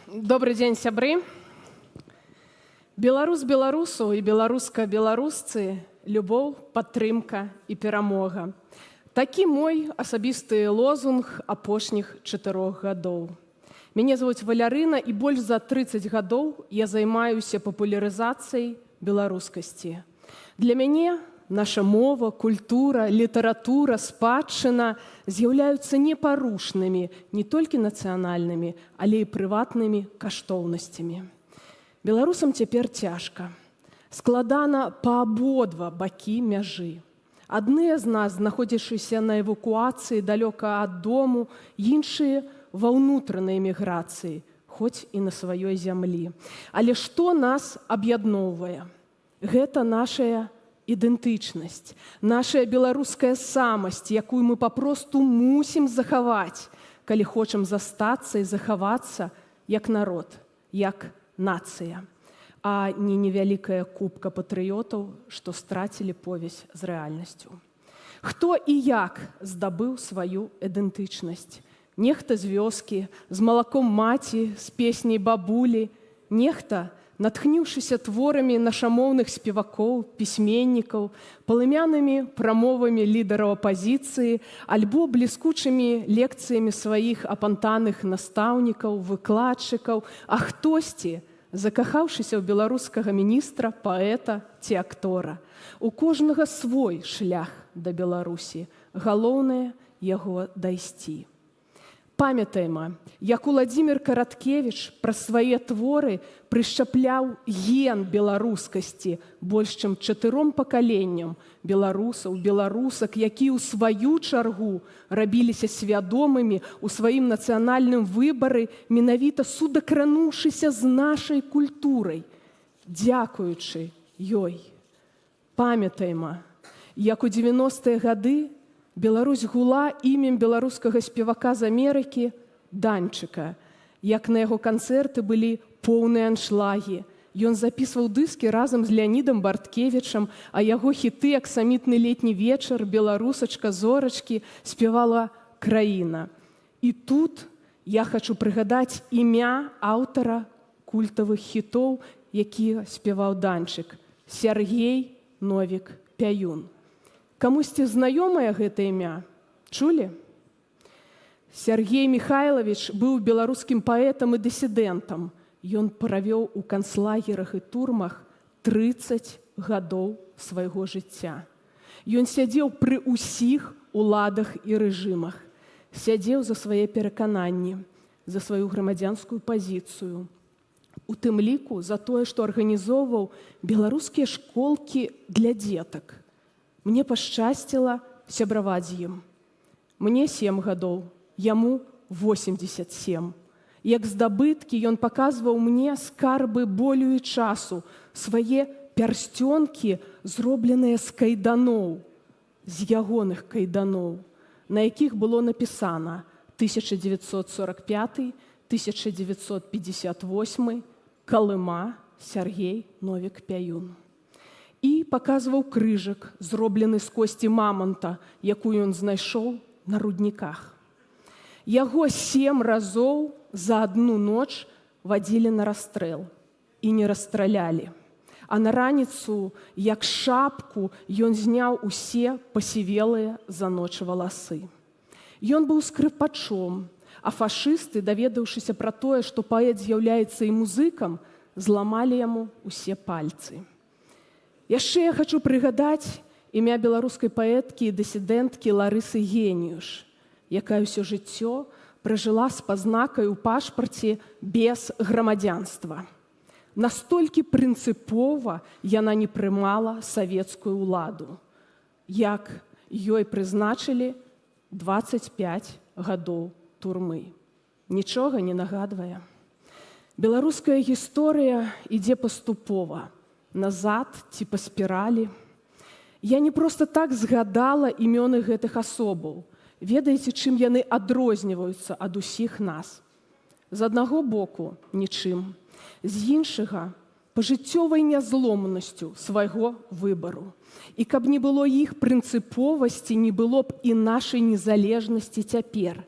Добрый дзень, сябры. Беларус беларусу і беларуска беларусцы, любоў, падтрымка і перамога. Такі мой асабісты лозунг апошніх 4 гадоў. Мяне звуць Валярына, і больш за 30 гадоў я займаюся папулярызацыяй беларускасці. Для мяне наша мова, культура, літаратура, спадчына з'яўляюцца непарушнымі не толькі нацыянальнымі, але і прыватнымі каштоўнасцямі. Беларусам цяпер цяжка. Складана па абодва бакі мяжы. Адныя з нас, знаходзячыся на эвакуацыі далёка ад дому, іншыя ва ўнутранай эміграцыі, хоць і на сваёй зямлі. Але што нас аб'ядноўвае? Гэта нашая ідэнтычнасць, наша беларуская самасць, якую мы папросту мусім захаваць, калі хочам застацца і захавацца як народ, як нацыя, а не невялікая купка патрыётаў, што страцілі повязь з рэальнасцю. Хто і як здабыў сваю ідэнтычнасць? Нехта з вёскі, з малаком маці, з песняй бабулі, нехта, натхніўшыся творамі нашамоўных спевакоў, пісьменнікаў, палымянымі прамовамі лідараў апазіцыі, альбо бліскучымі лекцыямі сваіх апантаных настаўнікаў, выкладчыкаў, а хтосьці, закахаўшыся ў беларускага міністра, паэта ці актора. У кожнага свой шлях да Беларусі. Галоўнае яго дайсці. Памятайма, як Уладзімір Караткевіч праз свае творы прышчапляў ген беларускасці больш чым 4 пакаленням беларусаў, беларусак, якія ў сваю чаргу рабіліся свядомымі ў сваім нацыянальным выбары, менавіта судакрануўшыся з нашай культурай, дзякуючы ёй. Памятайма, як у 90-е гады Беларусь гула імем беларускага спевака з Амерыкі Данчыка, як на яго канцэрты былі поўныя аншлагі. Ён запісваў дыскі разам з Леанідам Барткевічам, а яго хіты «Аксамітны летні вечар», «Беларусачка», «Зорачкі» спявала краіна. І тут я хачу прыгадаць імя аўтара культавых хітоў, які спяваў Данчык – Сяргей Новік Пяюн. Камусьці знаёмае гэта імя? Чулі? Сяргей Михайлович быў беларускім паэтам і дысідэнтам. Ён правёў у канцлагерах і турмах 30 гадоў свайго жыцця. Ён сядзеў пры ўсіх уладах і рэжымах. Сядзеў за свае перакананні, за сваю грамадзянскую пазіцыю. У тым ліку за тое, што арганізоўваў беларускія школкі для дзетак. Мне пашчасціла сябраваць з ім. Мне 7 гадоў, яму 87. Як здабыткі ён паказваў мне скарбы болю і часу, свае пярсцёнкі, зробленыя з кайданоў, з ягоных кайданоў, на якіх было напісана 1945, 1958, Калыма, Сяргей Новік Пяюн. І паказваў крыжак, зроблены з косці мамонта, якую ён знайшоў на рудніках. Яго 7 разоў за адну ноч вадзілі на расстрэл і не расстралялі. А на раніцу, як шапку, ён зняў усе пасівелыя за ноч валасы. Ён быў скрыпачом, а фашысты, даведаўшыся пра тое, што паэт з'яўляецца і музыкам, зламалі яму усе пальцы. Яшчэ я хачу прыгадаць імя беларускай паэткі і дысідэнткі Ларысы Геніюш, якая ўсё жыццё пражыла з пазнакай у пашпарце без грамадзянства. Настолькі прынцыпова яна не прымала савецкую ўладу, як ёй прызначылі 25 гадоў турмы. Нічога не нагадвае. Беларуская гісторыя ідзе паступова, назад ці па спіралі. Я не проста так згадала імёны гэтых асобаў. Ведаеце, чым яны адрозніваюцца ад усіх нас? З аднаго боку – нічым. З іншага – пажыццёвай нязломнасцю свайго выбару. І каб не было іх прынцыповасці, не было б і нашай незалежнасці цяпер.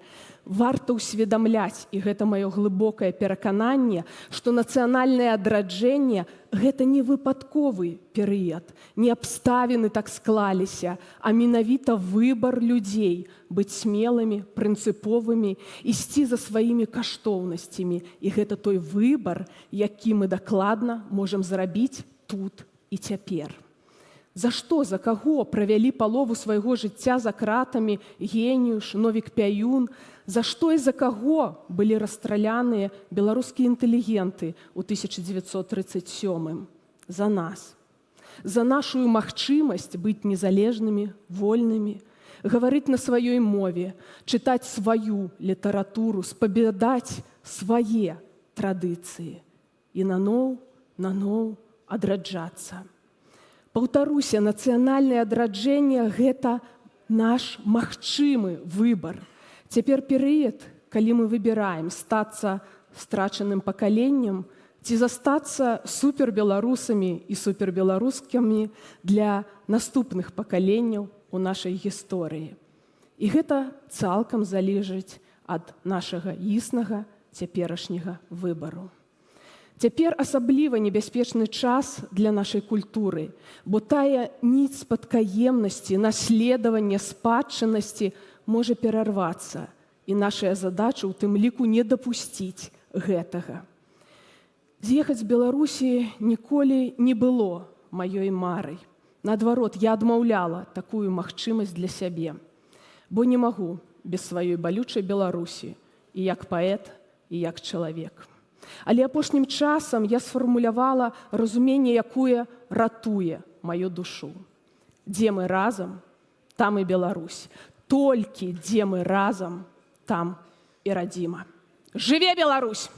Варта ўсведамляць, і гэта маё глыбокае перакананне, што нацыянальнае адраджэнне – гэта не выпадковы перыяд, не абставіны так склаліся, а менавіта выбар людзей быць смелымі, прынцыповымі, ісці за сваімі каштоўнасцямі. І гэта той выбар, які мы дакладна можам зрабіць тут і цяпер. За што, за каго правялі палову свайго жыцця за кратамі Геніуш, Новік Пяюн? За што і за каго былі расстраляныя беларускія інтэлігенты ў 1937-м? За нас. За нашую магчымасць быць незалежнымі, вольнымі, гаварыць на сваёй мове, чытаць сваю літаратуру, спавядаць свае традыцыі і наноў адраджацца. Паўтаруся, нацыянальнае адраджэнне – гэта наш магчымы выбар. Цяпер перыяд, калі мы выбіраем стацца страчаным пакаленнем ці застацца супербеларусамі і супербеларускамі для наступных пакаленняў у нашай гісторыі. І гэта цалкам залежыць ад нашага існага цяперашняга выбару. Цяпер асабліва небяспечны час для нашай культуры, бо тая ніць спадкаемнасці, наследавання, спадчыннасці можа перарвацца, і нашая задача ў тым ліку не дапусціць гэтага. З'ехаць з Беларусі ніколі не было маёй марай. Наадварот, я адмаўляла такую магчымасць для сябе, бо не магу без сваёй балючай Беларусі і як паэт, і як чалавек. Але апошнім часам я сфармулявала разуменне, якое ратуе маю душу. Дзе мы разам, там і Беларусь. Толькі дзе мы разам, там і радзіма. Жыве Беларусь!